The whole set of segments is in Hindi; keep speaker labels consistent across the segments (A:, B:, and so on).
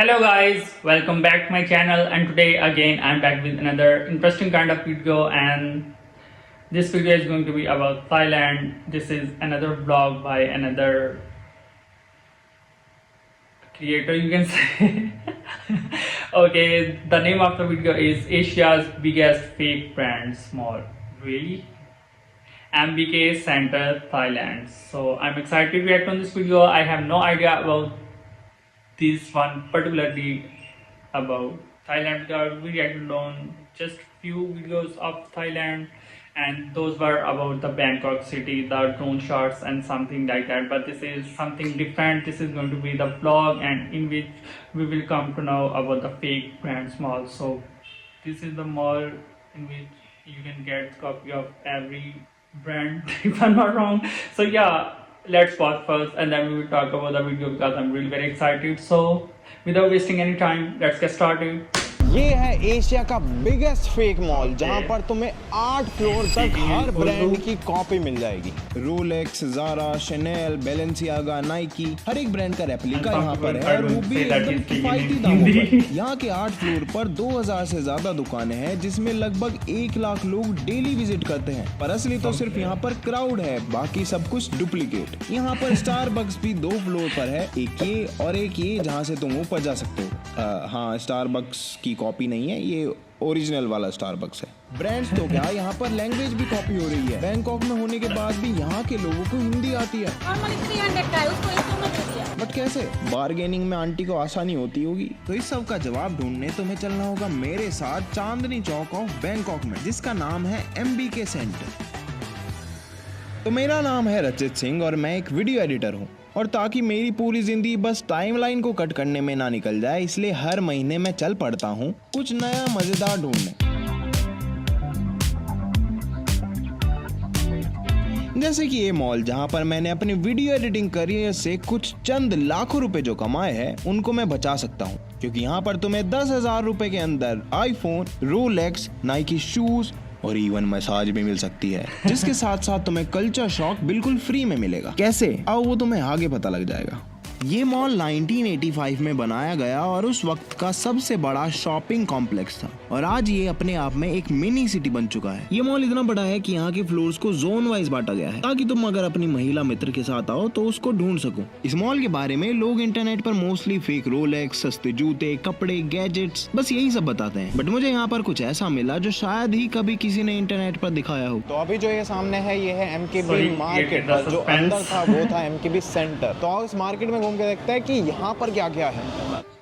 A: Hello guys, welcome back to my channel, and today again I'm back with another interesting kind of video, and this video is going to be about Thailand. This is another vlog by another creator, you can say. Okay, the name of the video is Asia's biggest fake brand mall. Really? MBK Center, Thailand. So I'm excited to react on this video. I have no idea about this one particularly about Thailand because we reacted on just few videos of Thailand, and those were about the Bangkok city, the drone shots and something like that. But this is something different. This is going to be the vlog, and in which we will come to know about the fake brand mall. So this is the mall in which you can get copy of every brand if I'm not wrong. So yeah, let's watch first and then we will talk about the video because I'm really very excited. So without wasting any time, let's get started.
B: ये है एशिया का बिगेस्ट फेक मॉल जहां पर तुम्हें 8 फ्लोर तक हर ब्रांड की कॉपी मिल जाएगी। रोलेक्स, ज़ारा, शनेल, बेलेंसियागा, नाइकी, हर एक ब्रांड का रेप्लिका यहाँ पर है और वो भी एकदम किफायती दामों पर। यहाँ के 8 फ्लोर पर 2000 से ज्यादा दुकानें हैं जिसमें लगभग 1 लाख लोग डेली विजिट करते हैं। पर असली तो सिर्फ यहाँ पर क्राउड है, बाकी सब कुछ डुप्लीकेट। यहाँ पर स्टारबक्स भी 2 फ्लोर पर है, एक ये और एक ये जहाँ से तुम ऊपर जा सकते हो। हाँ, स्टारबक्स की कॉपी नहीं है, ये ओरिजिनल वाला स्टारबक्स है। ब्रांड्स तो क्या, यहाँ पर लैंग्वेज भी कॉपी हो रही है। बैंकॉक में होने के बाद भी यहाँ के लोगों को हिंदी आती है। बट कैसे? बार्गेनिंग में आंटी को आसानी होती होगी। तो इस सब का जवाब ढूंढने तुम्हें चलना होगा मेरे साथ चांदनी चौक ऑफ बैंकॉक में, जिसका नाम है MBK सेंटर। तो मेरा नाम है रचित सिंह और मैं एक वीडियो एडिटर हूँ, और ताकि मेरी पूरी जिंदगी बस टाइमलाइन को कट करने में ना निकल जाए, इसलिए हर महीने मैं चल पड़ता हूँ कुछ नया मजेदार ढूंढने। जैसे कि ये मॉल जहाँ पर मैंने अपनी वीडियो एडिटिंग करियर से कुछ चंद लाखों रुपए जो कमाए हैं उनको मैं बचा सकता हूँ, क्योंकि यहाँ पर तुम्हें 10,000 रुपए के अंदर आईफोन, रोलेक्स, नाइकी शूज और इवन मसाज भी मिल सकती है, जिसके साथ साथ तुम्हें कल्चर शॉक बिल्कुल फ्री में मिलेगा। कैसे? आओ वो तुम्हें आगे पता लग जाएगा। ये मॉल 1985 में बनाया गया और उस वक्त का सबसे बड़ा शॉपिंग कॉम्प्लेक्स था, और आज ये अपने आप में एक मिनी सिटी बन चुका है। ये मॉल इतना बड़ा है कि यहाँ के फ्लोर्स को जोन वाइज बांटा गया है, ताकि तुम अगर अपनी महिला मित्र के साथ आओ तो उसको ढूंढ सको। इस मॉल के बारे में लोग इंटरनेट पर मोस्टली फेक रोलेक्स, सस्ते जूते, कपड़े, गैजेट्स, बस यही सब बताते हैं। बट मुझे यहाँ पर कुछ ऐसा मिला जो शायद ही कभी किसी ने इंटरनेट पर दिखाया हो। तो अभी जो ये सामने है ये है MKB मार्केट, जो अंदर था वो था MKB सेंटर। तो आओ इस मार्केट में घूम के देखते हैं कि यहाँ पर क्या क्या है।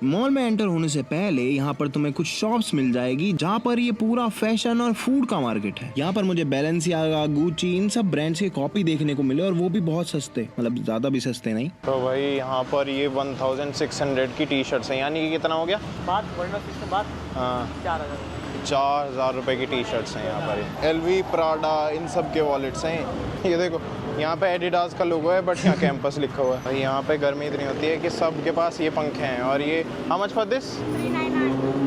B: मॉल में एंटर होने से पहले यहाँ पर तुम्हें कुछ शॉप्स मिल जाएगी जहाँ पर ये पूरा फैशन और फूड का मार्केट है। यहाँ पर मुझे बेलेंसियागा, गुची, इन सब ब्रांड्स की कॉपी देखने को मिले, और वो भी बहुत सस्ते, मतलब ज्यादा भी सस्ते नहीं। तो भाई यहाँ पर ये 1600 की टी शर्ट्स है, यानी कि कितना हो गया? हाँ, 4,000 रुपए की टी शर्ट्स हैं यहाँ पर। LV, प्राडा, इन सब के वॉलेट्स हैं। ये देखो यहाँ पे एडिडास का लोगो है, बट यहाँ कैंपस लिखा हुआ है। भाई यहाँ पे गर्मी इतनी होती है कि सबके पास ये पंखे हैं। और ये हाउ मच फॉर दिस?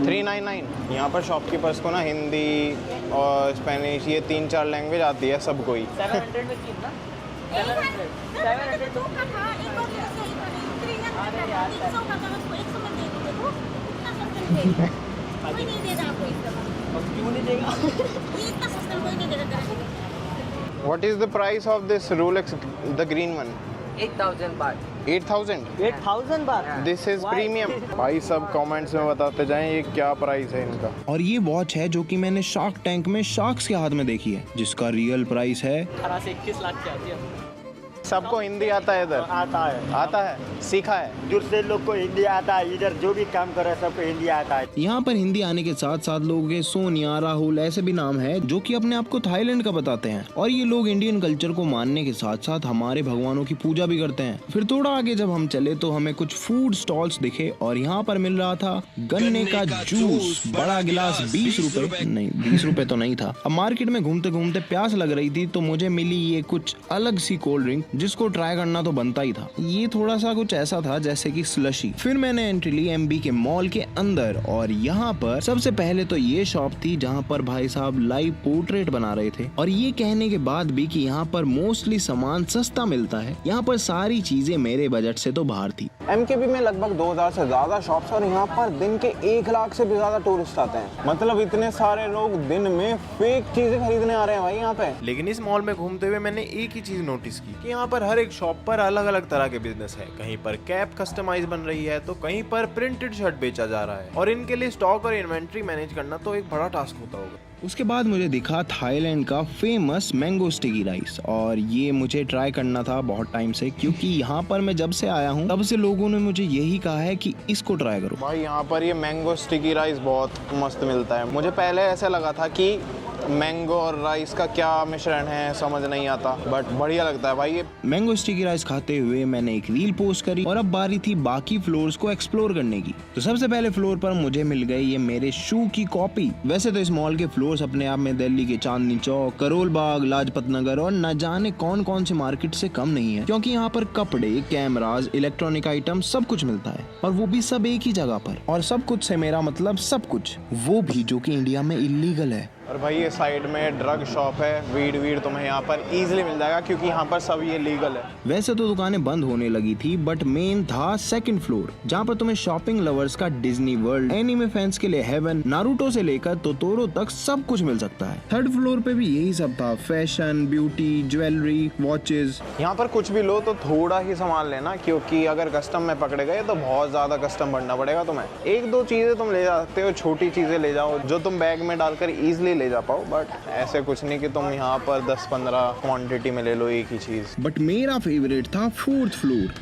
B: 399। यहाँ पर शॉपकीपर्स को ना हिंदी और स्पेनिश, ये 3-4 लैंग्वेज आती है सबको ही। 700 में कितना? 700 What is the price of this Rolex, the green one?
C: 8,000 baht.
B: 8,000?
C: 8,000 baht?
B: This is premium. भाई सब कमेंट्स में बताते जाएं ये क्या प्राइस है इनका। और ये वॉच है जो कि मैंने शार्क टैंक में शार्क्स के हाथ में देखी है, जिसका रियल प्राइस है
C: 18 से 21 लाख की आती है।
B: सबको हिंदी आता है इधर? आता है, सीखा है।
D: दूसरे लोग को हिंदी आता है, इधर जो भी काम कर रहा है सबको हिंदी आता है।
B: यहाँ पर हिंदी आने के साथ साथ लोगों के सोनिया, राहुल ऐसे भी नाम है जो कि अपने आप को थाईलैंड का बताते हैं, और ये लोग इंडियन कल्चर को मानने के साथ साथ हमारे भगवानों की पूजा भी करते हैं। फिर थोड़ा आगे जब हम चले तो हमें कुछ फूड स्टॉल्स दिखे, और यहाँ पर मिल रहा था गन्ने का जूस, बड़ा गिलास 20 रुपए, नहीं 20 रुपए तो नहीं था। अब मार्केट में घूमते घूमते प्यास लग रही थी तो मुझे मिली ये कुछ अलग सी कोल्ड ड्रिंक, जिसको ट्राई करना तो बनता ही था। ये थोड़ा सा कुछ ऐसा था जैसे कि स्लशी। फिर मैंने एंट्री ली एमबी के मॉल के अंदर और यहाँ पर सबसे पहले तो ये शॉप थी जहाँ पर भाई साहब लाइव पोर्ट्रेट बना रहे थे, और ये कहने के बाद भी कि यहाँ पर मोस्टली सामान सस्ता मिलता है। यहाँ पर सारी चीजें मेरे बजट से तो बाहर थी।
E: एमकेबी में लगभग 2000 से ज्यादा शॉप्स और यहाँ पर दिन के 1 लाख से भी ज्यादा टूरिस्ट आते हैं। मतलब इतने सारे लोग दिन में फेक चीजें खरीदने आ रहे हैं भाई यहाँ पे।
B: लेकिन इस मॉल में घूमते हुए मैंने एक ही चीज नोटिस की कि यहाँ पर हर एक शॉप पर अलग अलग तरह के बिजनेस है। कहीं पर कैप कस्टमाइज बन रही है तो कहीं पर प्रिंटेड शर्ट बेचा जा रहा है, और इनके लिए स्टॉक और इन्वेंट्री मैनेज करना तो एक बड़ा टास्क होता होगा। उसके बाद मुझे दिखा थाईलैंड का फेमस मैंगो स्टिकी राइस, और ये मुझे ट्राई करना था बहुत टाइम से, क्योंकि यहाँ पर मैं जब से आया हूँ तब से लोगों ने मुझे यही कहा है कि इसको ट्राई करो।
E: भाई यहाँ पर ये मैंगो स्टिकी राइस बहुत मस्त मिलता है। मुझे पहले ऐसा लगा था कि मैंगो और राइस का क्या मिश्रण है समझ नहीं आता, बट बढ़िया लगता है भाई ये।
B: मैंगो स्टिकी राइस खाते हुए मैंने एक रील पोस्ट करी, और अब बारी थी बाकी फ्लोर्स को एक्सप्लोर करने की। तो सबसे पहले फ्लोर पर मुझे मिल गई ये मेरे शू की कॉपी। वैसे तो इस मॉल के फ्लोर्स अपने आप में दिल्ली के चांदनी चौक, करोल बाग, लाजपत नगर और न जाने कौन कौन से मार्केट से कम नहीं है, क्योंकि यहाँ पर कपड़े, कैमराज, इलेक्ट्रॉनिक आइटम सब कुछ मिलता है, और वो भी सब एक ही जगह पर। और सब कुछ से मेरा मतलब सब कुछ, वो भी जो कि इंडिया में इलीगल है।
E: और भाई ये साइड में ड्रग शॉप है, वीड तुम्हें यहाँ पर इजीली मिल जाएगा क्योंकि यहाँ पर सब ये लीगल है।
B: वैसे तो दुकानें बंद होने लगी थी, बट मेन था सेकंड फ्लोर, जहाँ पर तुम्हें शॉपिंग लवर्स का डिज्नी वर्ल्ड, एनीमे फैंस के लिए हेवन, नारुतो से लेकर तोतोरो तक सब कुछ मिल सकता है। थर्ड फ्लोर पे भी यही सब था, फैशन, ब्यूटी, ज्वेलरी, वॉचेस।
E: यहाँ पर कुछ भी लो तो थोड़ा ही सामान लेना, क्योंकि अगर कस्टम में पकड़े गए तो बहुत ज्यादा कस्टम भरना पड़ेगा तुम्हें। 1-2 चीजें तुम ले जा सकते हो, छोटी चीजें ले जाओ जो तुम बैग में डालकर इजिली ले जा पाओ, बट ऐसे कुछ नहीं कि तुम यहाँ पर 10-15 क्वांटिटी में ले लो एक ही चीज।
B: बट मेरा फेवरेट था फोर्थ फ्लोर।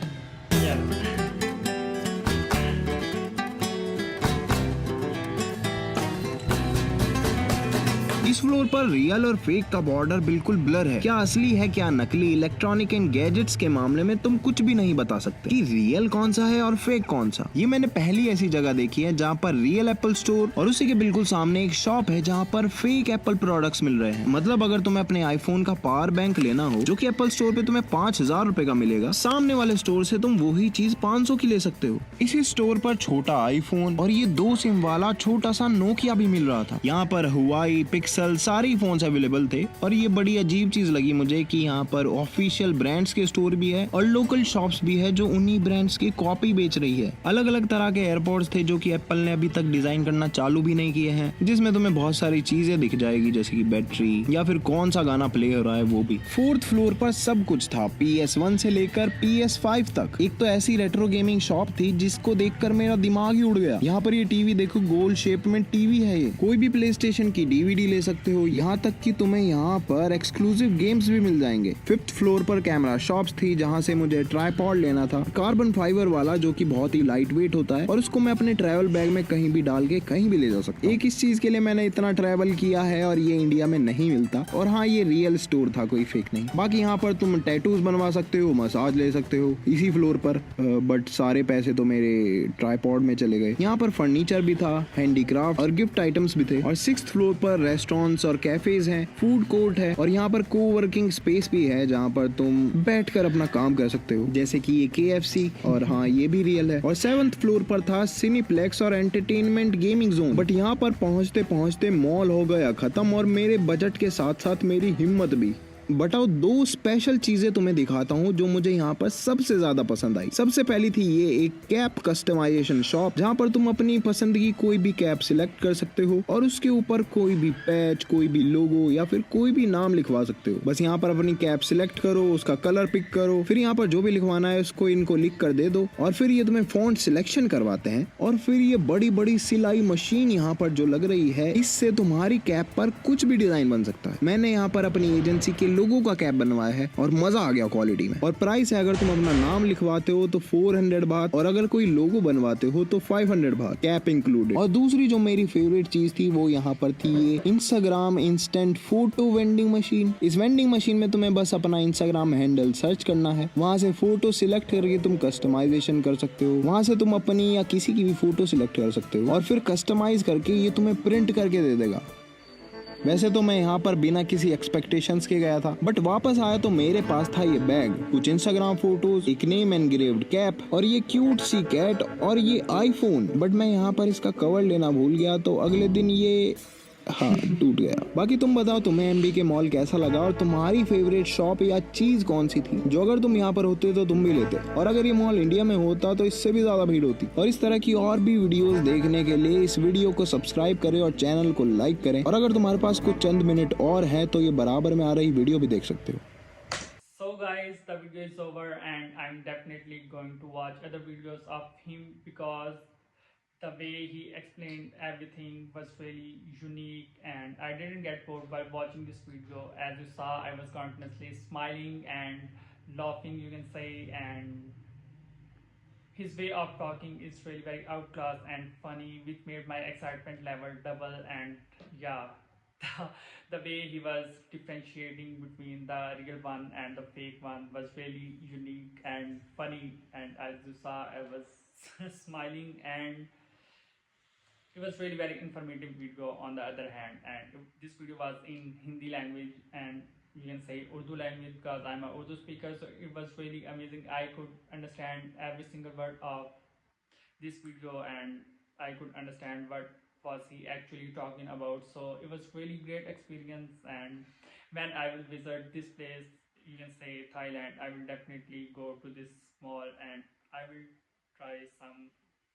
B: इस फ्लोर पर रियल और फेक का बॉर्डर बिल्कुल ब्लर है। क्या असली है क्या नकली, इलेक्ट्रॉनिक एंड गैजेट्स के मामले में तुम कुछ भी नहीं बता सकते कि रियल कौन सा है और फेक कौन सा। ये मैंने पहली ऐसी जगह देखी है जहाँ पर रियल एप्पल स्टोर और उसी के बिल्कुल सामने एक शॉप है जहाँ पर फेक एप्पल प्रोडक्ट्स मिल रहे हैं। मतलब अगर तुम्हें अपने आईफोन का पावर बैंक लेना हो जो कि एप्पल स्टोर पे तुम्हें 5000 रुपए का मिलेगा, सामने वाले स्टोर से तुम वही चीज 500 की ले सकते हो। इसी स्टोर पर छोटा आईफोन और ये 2 सिम वाला छोटा सा नोकिया भी मिल रहा था। यहाँ पर हुआई, पिक्सल, सारी फोन्स अवेलेबल थे। और ये बड़ी अजीब चीज लगी मुझे कि यहाँ पर ऑफिशियल ब्रांड्स के स्टोर भी है और लोकल शॉप्स भी है जो उन्हीं ब्रांड्स की कॉपी बेच रही है। अलग अलग तरह के एयरपोर्ट्स थे जो कि एप्पल ने अभी तक डिजाइन करना चालू भी नहीं किए हैं, जिसमें तुम्हें बहुत सारी चीजें दिख जाएगी जैसे कि बैटरी या फिर कौन सा गाना प्ले हो रहा है वो भी। फोर्थ फ्लोर पर सब कुछ था, PS1 से लेकर PS5 तक। एक तो ऐसी रेट्रो गेमिंग शॉप थी जिसको देखकर मेरा दिमाग ही उड़ गया। यहाँ पर ये टीवी देखो, गोल शेप में टीवी है। ये कोई भी प्ले स्टेशन की DVD ले सकते हो, यहाँ तक कि तुम्हें यहाँ पर एक्सक्लूसिव गेम्स भी मिल जाएंगे। फिफ्थ फ्लोर पर कैमरा शॉप्स थी जहाँ से मुझे ट्राइपॉड लेना था, कार्बन फाइबर वाला जो कि बहुत ही लाइट वेट होता है और उसको मैं अपने ट्रैवल बैग में कहीं भी डाल के कहीं भी ले जा सकता हूँ। एक इस चीज के लिए मैंने इतना ट्रैवल किया है और ये इंडिया में नहीं मिलता। और हाँ, ये रियल स्टोर था, कोई फेक नहीं। बाकी यहाँ पर तुम टैटूज बनवा सकते हो, मसाज ले सकते हो इसी फ्लोर पर, बट सारे पैसे तो मेरे ट्राइपॉड में चले गए। यहाँ पर फर्नीचर भी था, हैंडीक्राफ्ट और गिफ्ट आइटम्स भी थे। और 6th फ्लोर पर रेस्टोरेंट्स और कैफेज हैं, फूड कोर्ट है और यहाँ पर कोवर्किंग स्पेस भी है जहाँ पर तुम बैठकर अपना काम कर सकते हो, जैसे कि ये KFC। और हाँ, ये भी रियल है। और 7th फ्लोर पर था सिनीप्लेक्स और एंटरटेनमेंट गेमिंग जोन। बट यहाँ पर पहुँचते पहुँचते मॉल हो गया खत्म और मेरे बजट के साथ साथ मेरी हिम्मत भी। बताओ, 2 स्पेशल चीजें तुम्हें दिखाता हूँ जो मुझे यहाँ पर सबसे ज्यादा पसंद आई। सबसे पहली थी ये एक कैप कस्टमाइजेशन शॉप जहाँ पर तुम अपनी पसंद की कोई भी कैप सिलेक्ट कर सकते हो और उसके ऊपर कोई भी पैच, कोई भी लोगो या फिर कोई भी नाम लिखवा सकते हो। बस यहाँ पर अपनी कैप सिलेक्ट करो, उसका कलर पिक करो, फिर यहाँ पर जो भी लिखवाना है उसको इनको लिख कर दे दो और फिर ये तुम्हें फॉन्ट सिलेक्शन करवाते हैं। और फिर ये बड़ी बड़ी सिलाई मशीन यहाँ पर जो लग रही है, इससे तुम्हारी कैप पर कुछ भी डिजाइन बन सकता है। मैंने यहाँ पर अपनी एजेंसी के लोगों का कैप बनवाया है और मजा आ गया क्वालिटी में। और प्राइस है, अगर तुम अपना नाम लिखवाते हो तो 400 बात और अगर कोई लोगो बनवाते हो तो 500 बात, कैप इंक्लूडेड। और दूसरी जो मेरी फेवरेट चीज थी वो यहाँ पर थी ये Instagram instant photo vending machine. इस वेंडिंग मशीन में तुम्हें बस अपना इंस्टाग्राम हैंडल सर्च करना है, वहाँ से फोटो सिलेक्ट करके तुम कस्टमाइजेशन कर सकते हो। वहाँ से तुम अपनी या किसी की भी फोटो सिलेक्ट कर सकते हो और फिर कस्टमाइज करके ये तुम्हें प्रिंट करके दे देगा। वैसे तो मैं यहाँ पर बिना किसी एक्सपेक्टेशंस के गया था, बट वापस आया तो मेरे पास था ये बैग, कुछ इंस्टाग्राम फोटोज, एक नेम एनग्रेव्ड कैप और ये क्यूट सी कैट और ये आईफोन। बट मैं यहाँ पर इसका कवर लेना भूल गया तो अगले दिन ये हाँ टूट गया। बाकी तुम बताओ तुम्हें एमबीके मॉल कैसा लगा और तुम्हारी फेवरेट शॉप या चीज कौन सी थी जो अगर तुम यहाँ पर होते तो तुम भी लेते, और अगर ये मॉल इंडिया में होता तो इससे भी ज्यादा भीड़ होती। और इस तरह की और भी वीडियोस देखने के लिए इस वीडियो को सब्सक्राइब करें और चैनल को लाइक करें, और अगर तुम्हारे पास कुछ चंद मिनट और है तो ये बराबर में आ रही वीडियो भी देख सकते हो।
A: So guys, the video is over and I'm definitely going to watch other videos of him because the way he explained everything was really unique and I didn't get bored while watching this video. As you saw, I was continuously smiling and laughing, you can say, and his way of talking is really very outclass and funny, which made my excitement level double. And yeah, the way he was differentiating between the real one and the fake one was really unique and funny. And as you saw, I was smiling, and it was really very informative video on the other hand. And this video was in Hindi language and you can say Urdu language because I'm a Urdu speaker, so it was really amazing. I could understand every single word of this video and I could understand what was he actually talking about. So it was really great experience, and when I will visit this place, you can say Thailand, I will definitely go to this mall and I will try some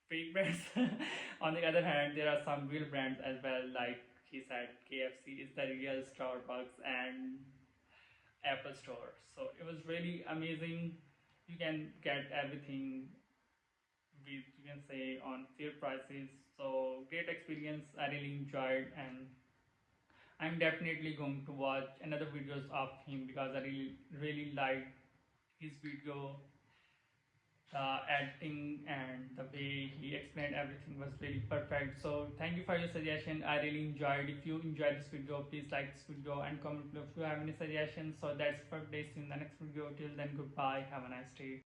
A: fake brands. On the other hand, there are some real brands as well, like he said KFC is the real Starbucks and Apple Store. So it was really amazing. You can get everything with, you can say, on fair prices. So great experience, I really enjoyed, and I'm definitely going to watch another videos of him because I really liked his video. The editing and the way he explained everything was really perfect. So thank you for your suggestion, I really enjoyed. If you enjoyed this video, please like this video and comment below if you have any suggestions. So that's for today, see you in the next video. Till then, goodbye, have a nice day.